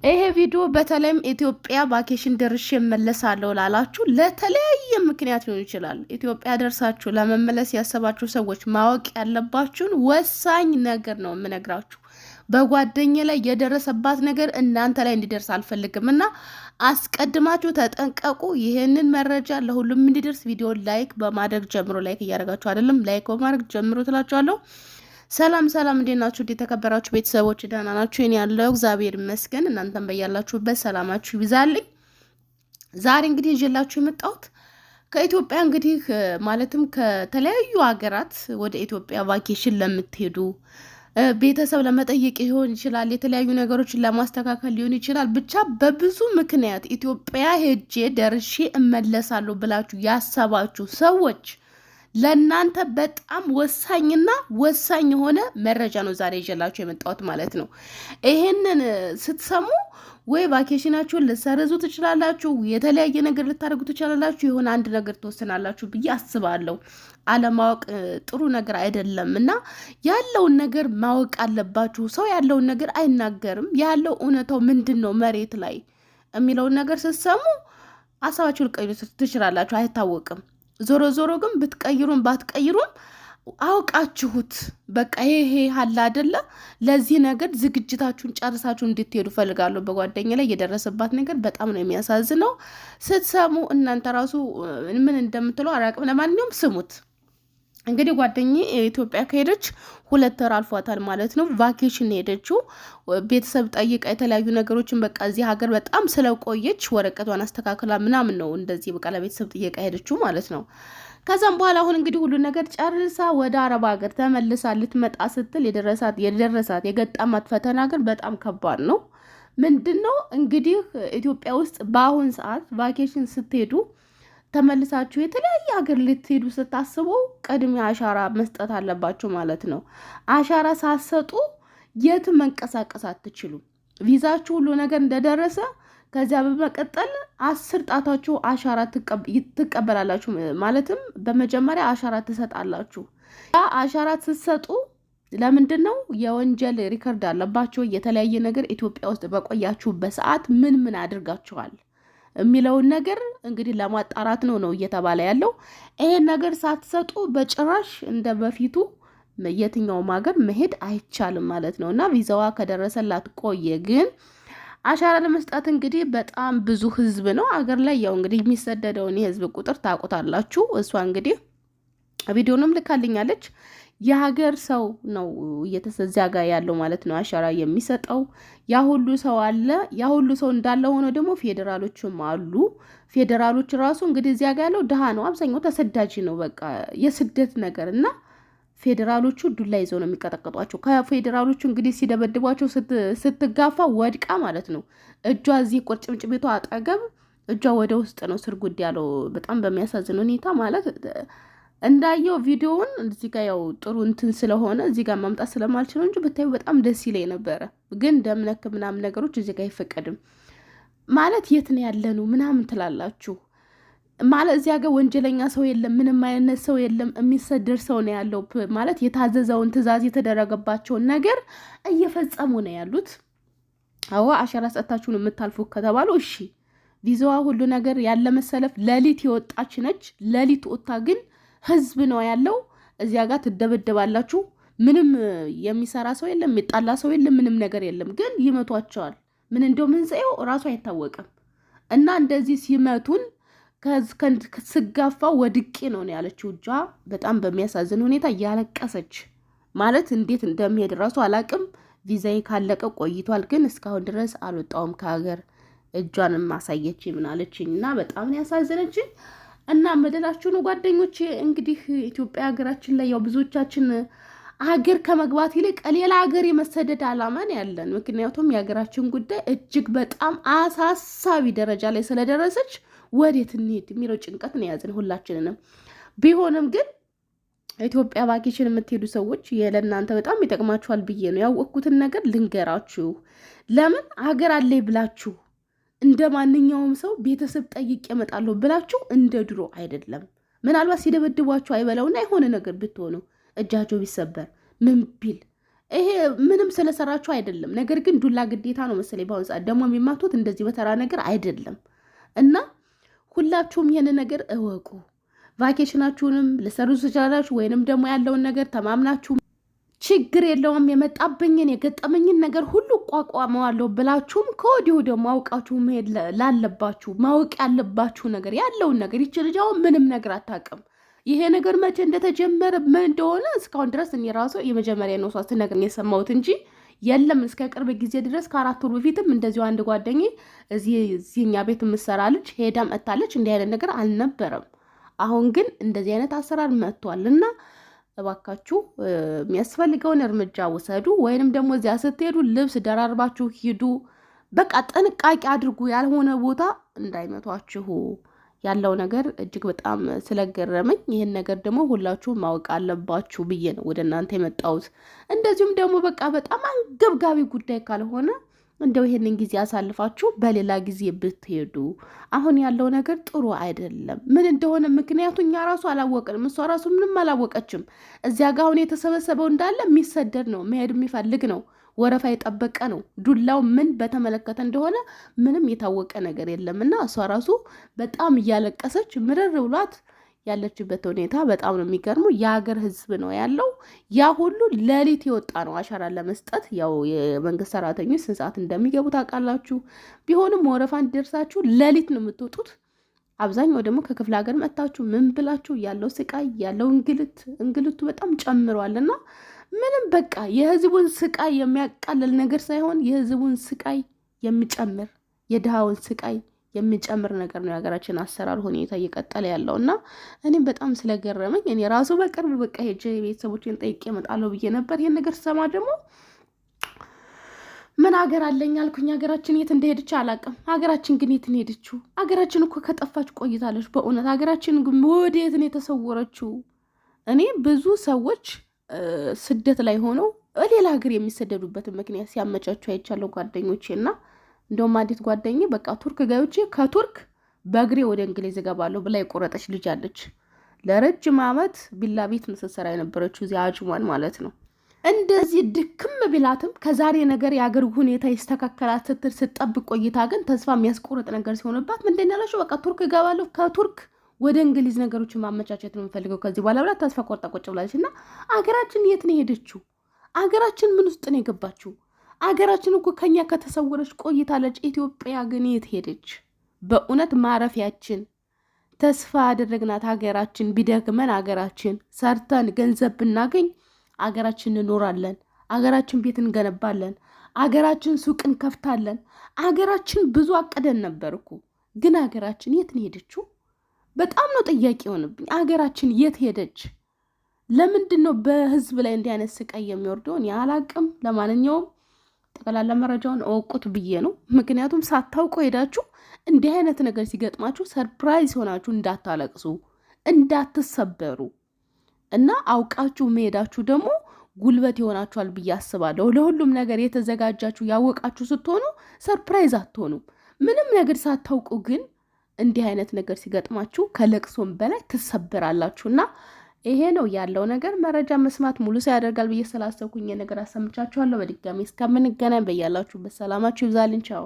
ይሄ ቪዲዮ በተለይም ኢትዮጵያ ቫኬሽን ደርሼ እመለሳለሁ ላላችሁ ለተለያየ ምክንያት ሊሆን ይችላል። ኢትዮጵያ ደርሳችሁ ለመመለስ ያሰባችሁ ሰዎች ማወቅ ያለባችሁን ወሳኝ ነገር ነው የምነግራችሁ። በጓደኛ ላይ የደረሰባት ነገር እናንተ ላይ እንዲደርስ አልፈልግም እና አስቀድማችሁ ተጠንቀቁ። ይህንን መረጃ ለሁሉም እንዲደርስ ቪዲዮ ላይክ በማድረግ ጀምሮ፣ ላይክ እያደረጋችሁ አይደለም፣ ላይክ በማድረግ ጀምሮ ትላችኋለሁ። ሰላም ሰላም፣ እንዴት ናችሁ? የተከበራችሁ ቤተሰቦች ደህና ናችሁ? እኔ ያለው እግዚአብሔር ይመስገን። እናንተም በያላችሁበት ሰላማችሁ ይብዛልኝ። ዛሬ እንግዲህ ይዤላችሁ የመጣሁት ከኢትዮጵያ እንግዲህ ማለትም ከተለያዩ ሀገራት ወደ ኢትዮጵያ ቫኬሽን ለምትሄዱ ቤተሰብ ለመጠየቅ ሊሆን ይችላል፣ የተለያዩ ነገሮችን ለማስተካከል ሊሆን ይችላል። ብቻ በብዙ ምክንያት ኢትዮጵያ ሄጄ ደርሼ እመለሳለሁ ብላችሁ ያሰባችሁ ሰዎች ለእናንተ በጣም ወሳኝና ወሳኝ የሆነ መረጃ ነው ዛሬ ይዤላችሁ የመጣሁት ማለት ነው። ይሄንን ስትሰሙ ወይ ቫኬሽናችሁን ልትሰርዙ ትችላላችሁ፣ የተለያየ ነገር ልታደርጉ ትችላላችሁ፣ የሆነ አንድ ነገር ትወስናላችሁ ብዬ አስባለሁ። አለማወቅ ጥሩ ነገር አይደለም እና ያለውን ነገር ማወቅ አለባችሁ። ሰው ያለውን ነገር አይናገርም። ያለው እውነታው ምንድን ነው መሬት ላይ የሚለውን ነገር ስትሰሙ ሀሳባችሁ ልቀይሩ ትችላላችሁ፣ አይታወቅም። ዞሮ ዞሮ ግን ብትቀይሩም ባትቀይሩም አውቃችሁት በቃ ይሄ ሀላ አይደለ፣ ለዚህ ነገር ዝግጅታችሁን ጨርሳችሁ እንድትሄዱ ፈልጋለሁ። በጓደኛ ላይ የደረሰባት ነገር በጣም ነው የሚያሳዝነው። ስትሰሙ እናንተ ራሱ ምን እንደምትለው አላውቅም። ለማንኛውም ስሙት። እንግዲህ ጓደኛዬ ኢትዮጵያ ከሄደች 2 ወር አልፏታል ማለት ነው። ቫኬሽን ሄደችው ቤተሰብ ጠይቃ የተለያዩ ነገሮችን በቃ እዚህ ሀገር በጣም ስለቆየች ወረቀቷን አስተካክላ ምናምን ነው እንደዚህ በቃ ለቤተሰብ ጥየቃ ሄደችው ማለት ነው። ከዛም በኋላ አሁን እንግዲህ ሁሉ ነገር ጨርሳ ወደ አረብ ሀገር ተመልሳ ልትመጣ ስትል የደረሳት የገጠማት ፈተና ግን በጣም ከባድ ነው። ምንድን ነው እንግዲህ ኢትዮጵያ ውስጥ በአሁን ሰዓት ቫኬሽን ስትሄዱ ተመልሳችሁ የተለያየ ሀገር ልትሄዱ ስታስቡ ቅድሚያ አሻራ መስጠት አለባችሁ ማለት ነው። አሻራ ሳትሰጡ የትም መንቀሳቀስ አትችሉም። ቪዛችሁ ሁሉ ነገር እንደደረሰ ከዚያ በመቀጠል 10 ጣታችሁ አሻራ ትቀበላላችሁ። ማለትም በመጀመሪያ አሻራ ትሰጣላችሁ። አሻራ ስትሰጡ ለምንድን ነው የወንጀል ሪከርድ አለባችሁ። የተለያየ ነገር ኢትዮጵያ ውስጥ በቆያችሁበት ሰዓት ምን አድርጋችኋል የሚለውን ነገር እንግዲህ ለማጣራት ነው እየተባለ ያለው። ይሄን ነገር ሳትሰጡ በጭራሽ እንደ በፊቱ የትኛውም ሀገር መሄድ አይቻልም ማለት ነው። እና ቪዛዋ ከደረሰላት ቆየ። ግን አሻራ ለመስጠት እንግዲህ በጣም ብዙ ህዝብ ነው አገር ላይ ያው እንግዲህ የሚሰደደውን የህዝብ ቁጥር ታውቁታላችሁ። እሷ እንግዲህ ቪዲዮንም ልካልኛለች። የሀገር ሰው ነው እየተሰዚያ ጋር ያለው ማለት ነው አሻራ የሚሰጠው። ያ ሁሉ ሰው አለ። ያ ሁሉ ሰው እንዳለ ሆኖ ደግሞ ፌዴራሎችም አሉ። ፌዴራሎች ራሱ እንግዲህ እዚያ ጋር ያለው ድሃ ነው፣ አብዛኛው ተሰዳጅ ነው። በቃ የስደት ነገር እና ፌዴራሎቹ ዱላ ይዘው ነው የሚቀጠቅጧቸው። ከፌዴራሎቹ እንግዲህ ሲደበድቧቸው ስትጋፋ ወድቃ ማለት ነው እጇ እዚህ ቁርጭምጭሚቷ አጠገብ እጇ ወደ ውስጥ ነው ስርጉድ ያለው። በጣም በሚያሳዝን ሁኔታ ማለት እንዳየው ቪዲዮውን እዚህ ጋር ያው ጥሩ እንትን ስለሆነ እዚህ ጋር ማምጣት ስለማልችል እንጂ ብታዩ በጣም ደስ ይለኝ ነበረ። ግን ደምነክ ምናምን ነገሮች እዚህ ጋር አይፈቀድም ማለት የት ነው ያለነው ምናምን ትላላችሁ ማለት እዚህ ጋር ወንጀለኛ ሰው የለም፣ ምንም አይነት ሰው የለም፣ የሚሰደድ ሰው ነው ያለው ማለት የታዘዘውን ትዕዛዝ የተደረገባቸውን ነገር እየፈጸሙ ነው ያሉት። አዎ አሻራ ሰጣችሁን የምታልፉ ከተባሉ እሺ፣ ቪዛዋ ሁሉ ነገር ያለ መሰለፍ ሌሊት የወጣች ነች። ሌሊት ወጣ ግን ህዝብ ነው ያለው። እዚያ ጋር ትደበደባላችሁ። ምንም የሚሰራ ሰው የለም፣ የሚጣላ ሰው የለም፣ ምንም ነገር የለም። ግን ይመቷቸዋል። ምን እንደው መንስኤው ራሱ አይታወቅም። እና እንደዚህ ሲመቱን ስጋፋ ወድቄ ነው ያለችው። እጇ በጣም በሚያሳዝን ሁኔታ እያለቀሰች ማለት እንዴት እንደሚሄድ ራሱ አላቅም። ቪዛዬ ካለቀ ቆይቷል፣ ግን እስካሁን ድረስ አልወጣውም ከሀገር። እጇንም ማሳየች ምናለችኝ እና በጣም ያሳዘነችኝ። እና መደላችሁ ነው ጓደኞቼ። እንግዲህ ኢትዮጵያ ሀገራችን ላይ ያው ብዙዎቻችን ሀገር ከመግባት ይልቅ ሌላ ሀገር የመሰደድ አላማን ያለን። ምክንያቱም የሀገራችን ጉዳይ እጅግ በጣም አሳሳቢ ደረጃ ላይ ስለደረሰች ወዴት እንሄድ የሚለው ጭንቀት ነው ያዘን ሁላችንንም። ቢሆንም ግን ኢትዮጵያ ቫኬሽን የምትሄዱ ሰዎች ለእናንተ በጣም ይጠቅማችኋል ብዬ ነው ያወቅኩትን ነገር ልንገራችሁ። ለምን ሀገር አለኝ ብላችሁ እንደ ማንኛውም ሰው ቤተሰብ ጠይቄ እመጣለሁ ብላችሁ እንደ ድሮ አይደለም። ምናልባት ሲደበድቧችሁ አይበላውና የሆነ ነገር ብትሆኑ እጃቸው ቢሰበር ምን ቢል ይሄ ምንም ስለሰራችሁ አይደለም። ነገር ግን ዱላ ግዴታ ነው መሰለኝ በአሁን ሰዓት ደግሞ የሚማቱት እንደዚህ በተራ ነገር አይደለም። እና ሁላችሁም ይሄን ነገር እወቁ። ቫኬሽናችሁንም ልሰሩ ትችላላችሁ፣ ወይንም ደግሞ ያለውን ነገር ተማምናችሁ ችግር የለውም የመጣብኝን የገጠመኝን ነገር ሁሉ ቋቋመዋለሁ ብላችሁም ከወዲሁ ደግሞ አውቃችሁ መሄድ ላለባችሁ ማወቅ ያለባችሁ ነገር ያለውን ነገር ይች ልጅ አሁን ምንም ነገር አታውቅም። ይሄ ነገር መቼ እንደተጀመረ ምን እንደሆነ እስካሁን ድረስ እኔ ራሱ የመጀመሪያ ነው ሷስት ነገር የሰማሁት እንጂ የለም እስከ ቅርብ ጊዜ ድረስ ከ4 ወር በፊትም እንደዚሁ አንድ ጓደኛዬ እዚህኛ ቤት የምትሰራ ልጅ ሄዳ መጣለች። እንዲህ አይነት ነገር አልነበረም። አሁን ግን እንደዚህ አይነት አሰራር መጥቷልና እባካችሁ የሚያስፈልገውን እርምጃ ውሰዱ። ወይንም ደግሞ እዚያ ስትሄዱ ልብስ ደራርባችሁ ሂዱ። በቃ ጥንቃቄ አድርጉ፣ ያልሆነ ቦታ እንዳይመቷችሁ። ያለው ነገር እጅግ በጣም ስለገረመኝ ይሄን ነገር ደግሞ ሁላችሁ ማወቅ አለባችሁ ብዬ ነው ወደ እናንተ የመጣሁት። እንደዚሁም ደግሞ በቃ በጣም አንገብጋቢ ጉዳይ ካልሆነ እንደው ይሄንን ጊዜ አሳልፋችሁ በሌላ ጊዜ ብትሄዱ። አሁን ያለው ነገር ጥሩ አይደለም። ምን እንደሆነ ምክንያቱ እኛ ራሱ አላወቅንም። እሷ ራሱ ምንም አላወቀችም። እዚያ ጋር አሁን የተሰበሰበው እንዳለ የሚሰደድ ነው፣ መሄድ የሚፈልግ ነው፣ ወረፋ የጠበቀ ነው። ዱላው ምን በተመለከተ እንደሆነ ምንም የታወቀ ነገር የለም። እና እሷ ራሱ በጣም እያለቀሰች ምርር ብሏት ያለችበት ሁኔታ በጣም ነው የሚገርመው። የሀገር ህዝብ ነው ያለው። ያ ሁሉ ሌሊት የወጣ ነው አሻራ ለመስጠት። ያው የመንግስት ሰራተኞች ስንት ሰዓት እንደሚገቡ ታውቃላችሁ። ቢሆንም ወረፋ እንዲደርሳችሁ ሌሊት ነው የምትወጡት። አብዛኛው ደግሞ ከክፍለ ሀገር መጥታችሁ ምን ብላችሁ ያለው ስቃይ ያለው እንግልቱ በጣም ጨምሯልና ምንም በቃ የህዝቡን ስቃይ የሚያቃልል ነገር ሳይሆን የህዝቡን ስቃይ የሚጨምር የድሃውን ስቃይ የሚጨምር ነገር ነው የሀገራችን አሰራር ሁኔታ እየቀጠለ ያለው። እና እኔም በጣም ስለገረመኝ እኔ ራሱ በቅርብ በቃ ሄጄ ቤተሰቦችን ጠይቄ እመጣለሁ ብዬ ነበር። ይሄን ነገር ስሰማ ደግሞ ምን ሀገር አለኝ አልኩኝ። ሀገራችን የት እንደሄደች አላውቅም። ሀገራችን ግን የት ሄደችው? ሀገራችን እኮ ከጠፋች ቆይታለች። በእውነት ሀገራችን ግን ወዴት ነው የተሰወረችው? እኔ ብዙ ሰዎች ስደት ላይ ሆነው ሌላ ሀገር የሚሰደዱበትን ምክንያት ሲያመቻቹ አይቻለሁ ጓደኞቼ። እና እንደውም አንዲት ጓደኛ በቃ ቱርክ ገብቼ ከቱርክ በእግሬ ወደ እንግሊዝ እገባለሁ ብላ የቆረጠች ልጅ አለች። ለረጅም ዓመት ቢላ ቤት ስትሰራ የነበረችው እዚያ አጅሟን ማለት ነው። እንደዚህ ድክም ቢላትም ከዛሬ ነገር የአገር ሁኔታ ይስተካከላት ስትል ስትጠብቅ ቆይታ ግን ተስፋ የሚያስቆርጥ ነገር ሲሆንባት ምንድን ያለችው በቃ ቱርክ እገባለሁ ከቱርክ ወደ እንግሊዝ ነገሮችን ማመቻቸት ነው የምፈልገው ከዚህ በኋላ ብላ ተስፋ ቆርጣ ቁጭ ብላለች። እና አገራችን የት ነው ሄደችው? አገራችን ምን ውስጥ ነው የገባችው? አገራችን እኮ ከኛ ከተሰወረች ቆይታለች። ኢትዮጵያ ግን የት ሄደች? በእውነት ማረፊያችን ተስፋ ያደረግናት ሀገራችን ቢደክመን ሀገራችን ሰርተን ገንዘብ ብናገኝ አገራችን እንኖራለን። አገራችን ቤት እንገነባለን። አገራችን ሱቅ እንከፍታለን። አገራችን ብዙ አቀደን ነበር እኮ። ግን አገራችን የት ነው ሄደችው? በጣም ነው ጥያቄ ሆነብኝ። አገራችን የት ሄደች? ለምንድን ነው በህዝብ ላይ እንዲህ አይነት ስቃይ የሚወርደው? እኔ አላቅም። ለማንኛውም ጠቅላላ መረጃውን እወቁት ብዬ ነው። ምክንያቱም ሳታውቁ ሄዳችሁ እንዲህ አይነት ነገር ሲገጥማችሁ ሰርፕራይዝ ሆናችሁ እንዳታለቅሱ፣ እንዳትሰበሩ እና አውቃችሁ መሄዳችሁ ደግሞ ጉልበት ይሆናችኋል ብዬ አስባለሁ። ለሁሉም ነገር የተዘጋጃችሁ ያወቃችሁ ስትሆኑ ሰርፕራይዝ አትሆኑም። ምንም ነገር ሳታውቁ ግን እንዲህ አይነት ነገር ሲገጥማችሁ ከለቅሶም በላይ ትሰበራላችሁና ይሄ ነው ያለው ነገር። መረጃ መስማት ሙሉ ሰው ያደርጋል ብዬ ስላሰብኩኝ ነገር አሰምቻችኋለሁ። በድጋሚ እስከምንገናኝ በያላችሁበት ሰላማችሁ ይብዛልኝ። ቻው።